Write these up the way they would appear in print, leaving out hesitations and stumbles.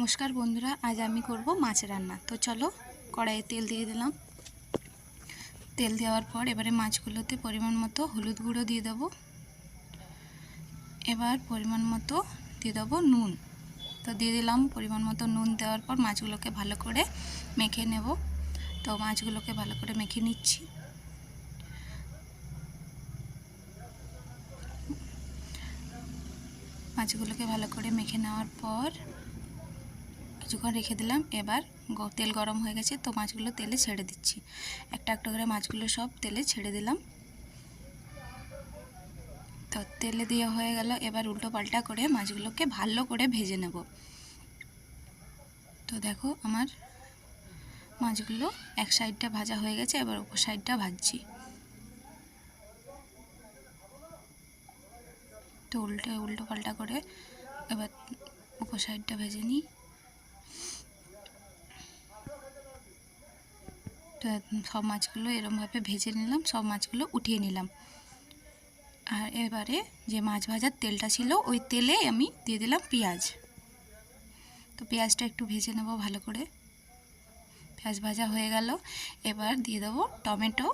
नमस्कार बंधुरा आज आमी करब माछ रान्ना। तो चलो कड़ाइए तेल दिए दिलाम। तेल देওয়ার पर एबारे माछगुलोते परिमाण मतो हलुद गुঁড়ो दिए देव। एबार परिमाण मतो दिए देव नुन। तो दिए दिलाम परिमाण मतो नुन देওয়ার पर माछगुलोके भालो करे मेखे नेब। तो माछगुलोके भालो करे मेखे निচ্ছি। माछगुलोके भालो करे मेखे नेওয়ার पर কিছুক্ষণ রেখে দিলাম। এবার তেল গরম হয়ে গেছে, তো মাছগুলো তেলে ছেড়ে দিচ্ছি। একটা একটা করে মাছগুলো সব তেলে ছেড়ে দিলাম। তো তেলে দিয়ে হয়ে গেল। এবার উল্টো পাল্টা করে মাছগুলোকে ভালো করে ভেজে নেব। তো দেখো আমার মাছগুলো এক সাইডটা ভাজা হয়ে গেছে, এবার অপর সাইডটা ভাজছি। তো উল্টো পাল্টা করে এবার অপর সাইডটা ভেজে নিই। তো সব মাছগুলো এরকমভাবে ভেজে নিলাম, সব মাছগুলো উঠিয়ে নিলাম। আর এবারে যে মাছ ভাজার তেলটা ছিল ওই তেলে আমি দিয়ে দিলাম পেঁয়াজ। তো পেঁয়াজটা একটু ভেজে নেব ভালো করে। পেঁয়াজ ভাজা হয়ে গেল, এবার দিয়ে দেবো টমেটো।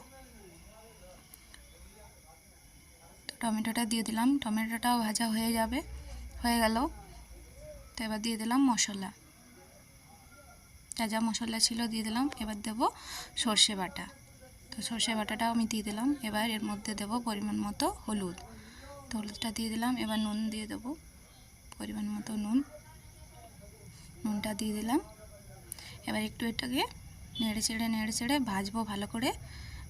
তো টমেটোটা দিয়ে দিলাম, টমেটোটাও ভাজা হয়ে গেল। তো এবার দিয়ে দিলাম মশলা, যা মশলা ছিল দিয়ে দিলাম। এবার দেব সর্ষে বাটা। তো সর্ষে বাটাটাও আমি দিয়ে দিলাম। এবার এর মধ্যে দেব পরিমাণ মতো হলুদ। তো হলুদটা দিয়ে দিলাম। এবার নুন দিয়ে দেব পরিমাণ মতো নুনটা দিয়ে দিলাম। এবার একটু এটাকে নেড়ে চেড়ে ভাজবো ভালো করে।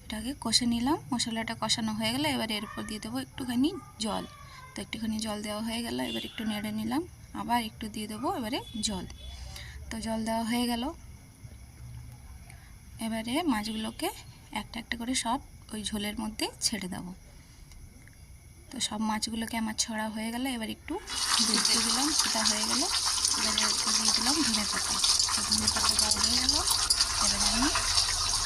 এটাকে কষে নিলাম। মশলাটা কষানো হয়ে গেলে এবার এর উপর দিয়ে দেবো একটুখানি জল। তো একটুখানি জল দেওয়া হয়ে গেল। এবার একটু নেড়ে নিলাম, আবার একটু দিয়ে দেবো এবারে জল। তো জল দেওয়া হয়ে গেল। এবারে মাছগুলোকে একটা একটা করে সব ওই ঝোলের মধ্যে ছেড়ে দেব। তো সব মাছগুলোকে আমার ছড়া হয়ে গেল। এবার একটু দুধ দিয়ে দিলাম, সেটা হয়ে গেল। এবারে একটু দিয়ে দিলাম ধনে পাতা। তো ধনে পাতা দেওয়া হয়ে গেল। এবারে আমি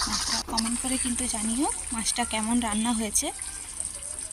মাছটা কমেন্ট করে কিন্তু জানিও মাছটা কেমন রান্না হয়েছে।